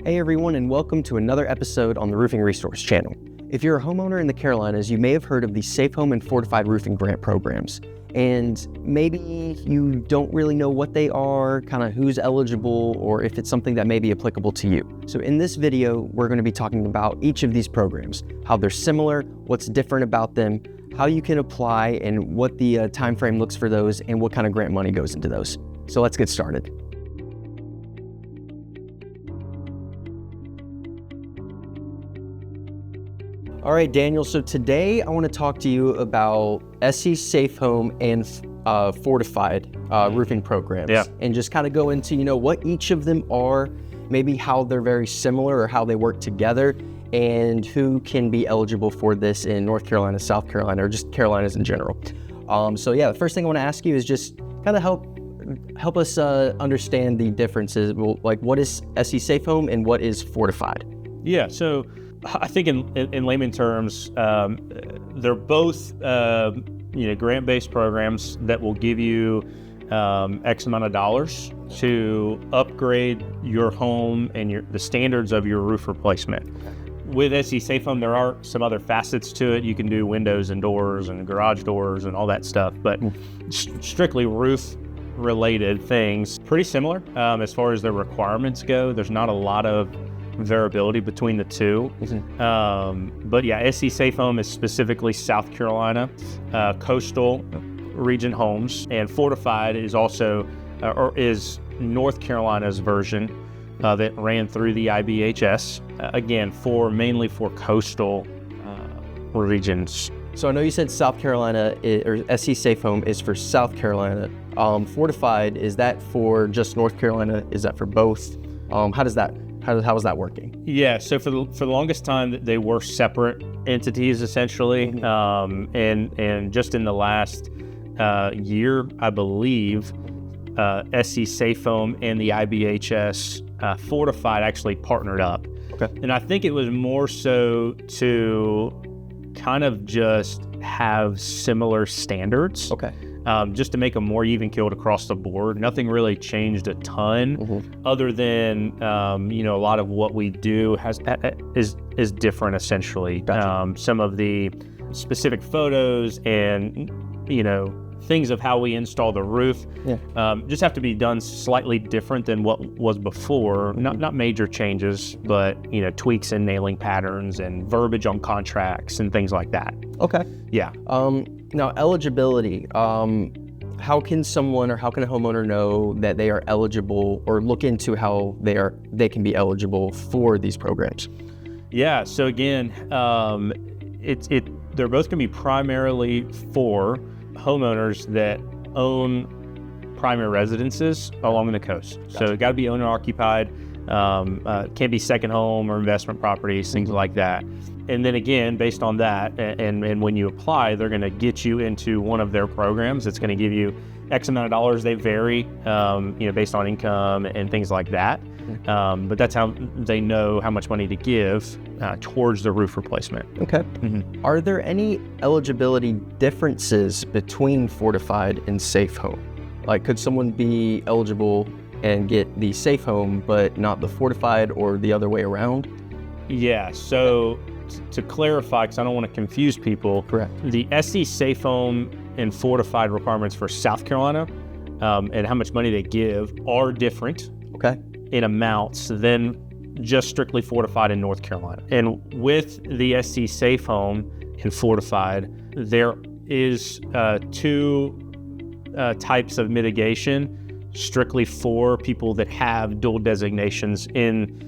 Hey everyone, and welcome to another episode on the Roofing Resource Channel. If you're a homeowner in the Carolinas, you may have heard of the Safe Home and Fortified Roofing grant programs. And maybe you don't really know what they are, kind of who's eligible, or if it's something that may be applicable to you. So in this video, we're going to be talking about each of these programs, how they're similar, what's different about them, how you can apply, and what the time frame looks for those, and what kind of grant money goes into those. So let's get started. All right, Daniel, so today I want to talk to you about SE Safe Home and Fortified roofing programs. Yeah. And just kind of go into, what each of them are, maybe how they're very similar or how they work together, and who can be eligible for this in North Carolina, South Carolina, or just Carolinas in general. So yeah, the first thing I want to ask you is just kind of help us understand the differences. Well, like, what is SE Safe Home and what is Fortified? Yeah, so I think in layman terms, they're both grant-based programs that will give you X amount of dollars to upgrade your home and the standards of your roof replacement. With SE Safe Home, there are some other facets to it. You can do windows and doors and garage doors and all that stuff, but strictly roof-related things, pretty similar as far as their requirements go. There's not a lot of variability between the two. But yeah, SE Safe Home is specifically South Carolina, coastal region homes, and Fortified is also, is North Carolina's version that ran through the IBHS, again, mainly for coastal regions. So I know you said South Carolina, or SE Safe Home is for South Carolina. Fortified, is that for just North Carolina? Is that for both? How was that working? Yeah, so for the longest time, they were separate entities essentially, and just in the last year, I believe, SE Safe Home and the IBHS Fortified actually partnered up. Okay. And I think it was more so to kind of just have similar standards. Okay. Just to make them more even keeled across the board. Nothing really changed a ton, other than a lot of what we do is different essentially. Gotcha. Some of the specific photos and things of how we install the roof just have to be done slightly different than what was before. Not major changes, but tweaks in nailing patterns and verbiage on contracts and things like that. Okay. Yeah. Now, eligibility, how can someone or how can a homeowner know that they are eligible, or look into how they can be eligible for these programs? Yeah, so again, they're both going to be primarily for homeowners that own primary residences along the coast. Gotcha. So it got to be owner occupied, can't be second home or investment properties, things like that. And then again, based on that, and when you apply, they're going to get you into one of their programs. It's going to give you X amount of dollars. They vary, based on income and things like that. But that's how they know how much money to give towards the roof replacement. Okay. Mm-hmm. Are there any eligibility differences between Fortified and Safe Home? Like, could someone be eligible and get the Safe Home, but not the Fortified, or the other way around? Yeah, so to clarify, because I don't want to confuse people, correct. The SE Safe Home and Fortified requirements for South Carolina and how much money they give are different, okay, in amounts than just strictly Fortified in North Carolina. And with the SE Safe Home and Fortified, there is two types of mitigation strictly for people that have dual designations in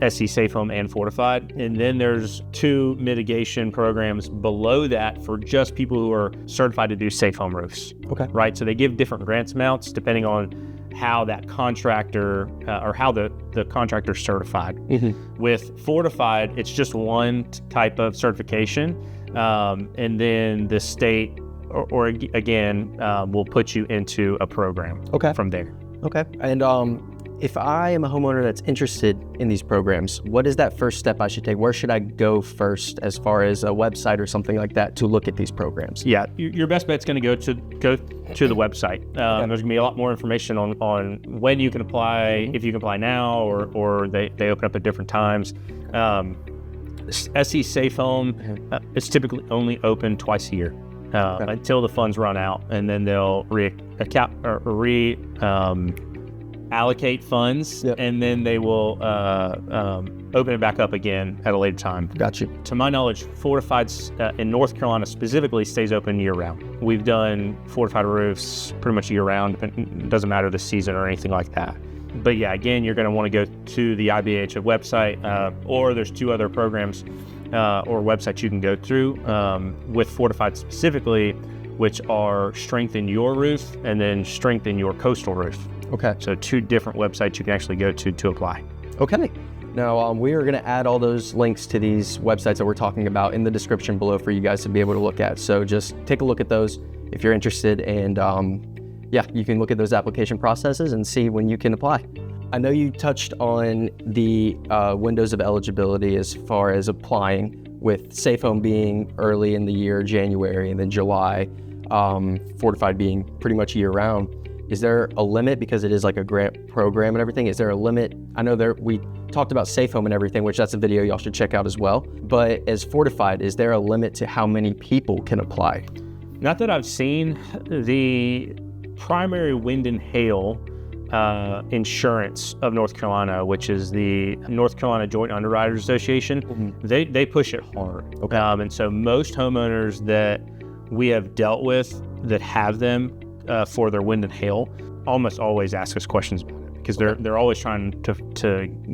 SE Safe Home and Fortified. And then there's two mitigation programs below that for just people who are certified to do safe home roofs. Okay. Right? So they give different grants amounts depending on how that contractor or how the contractor's certified. Mm-hmm. With Fortified, it's just one type of certification. And then the state or again, will put you into a program from there. Okay. And If I am a homeowner that's interested in these programs, what is that first step I should take? Where should I go first as far as a website or something like that to look at these programs? Yeah, your best bet's going to go to the website. There's going to be a lot more information on when you can apply, if you can apply now, or they open up at different times. SE Safe Home is typically only open twice a year until the funds run out, and then they'll allocate funds, and then they will open it back up again at a later time. Got you. To my knowledge, Fortified in North Carolina specifically stays open year-round. We've done Fortified roofs pretty much year-round. It doesn't matter the season or anything like that. But yeah, again, you're going to want to go to the IBHF website, or there's 2 other programs or websites you can go through with Fortified specifically, which are Strengthen Your Roof and then Strengthen Your Coastal Roof. Okay. So 2 different websites you can actually go to apply. Okay. Now, we are going to add all those links to these websites that we're talking about in the description below for you guys to be able to look at. So just take a look at those if you're interested, and you can look at those application processes and see when you can apply. I know you touched on the windows of eligibility as far as applying, with Safe Home being early in the year, January, and then July, Fortified being pretty much year-round. Is there a limit, because it is like a grant program and everything? Is there a limit? I know we talked about Safe Home and everything, which that's a video y'all should check out as well. But as Fortified, is there a limit to how many people can apply? Not that I've seen. The primary wind and hail insurance of North Carolina, which is the North Carolina Joint Underwriters Association, they push it hard. Okay. And so most homeowners that we have dealt with that have them for their wind and hail almost always ask us questions about it, because they're always trying to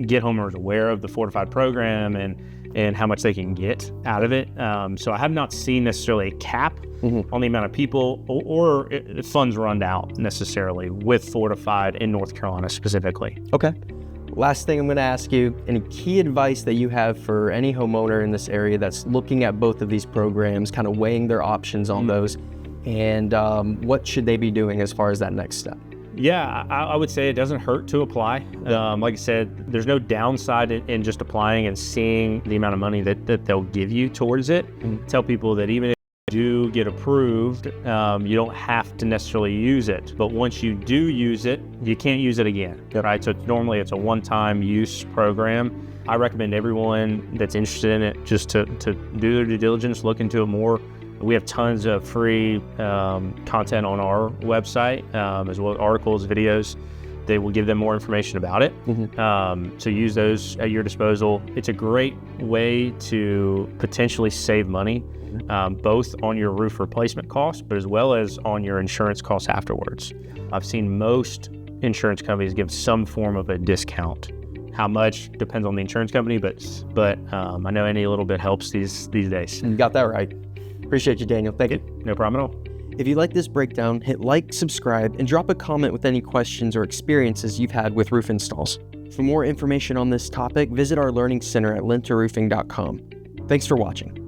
get homeowners aware of the Fortified program and how much they can get out of it. So I have not seen necessarily a cap on the amount of people or funds run out necessarily with Fortified in North Carolina specifically. Okay. Last thing I'm going to ask you, any key advice that you have for any homeowner in this area that's looking at both of these programs, kind of weighing their options on those, and what should they be doing as far as that next step? Yeah, I would say it doesn't hurt to apply. Like I said, there's no downside in just applying and seeing the amount of money that they'll give you towards it. Tell people that even if you do get approved, you don't have to necessarily use it. But once you do use it, you can't use it again, right? So normally it's a one-time use program. I recommend everyone that's interested in it just to do their due diligence, look into it more. We have tons of free content on our website, as well as articles, videos. They will give them more information about it. So use those at your disposal. It's a great way to potentially save money, both on your roof replacement costs, but as well as on your insurance costs afterwards. I've seen most insurance companies give some form of a discount. How much depends on the insurance company, but I know any little bit helps these days. You got that right. Appreciate you, Daniel. Thank you. No problem at all. If you like this breakdown, hit like, subscribe, and drop a comment with any questions or experiences you've had with roof installs. For more information on this topic, visit our learning center at lintaroofing.com. Thanks for watching.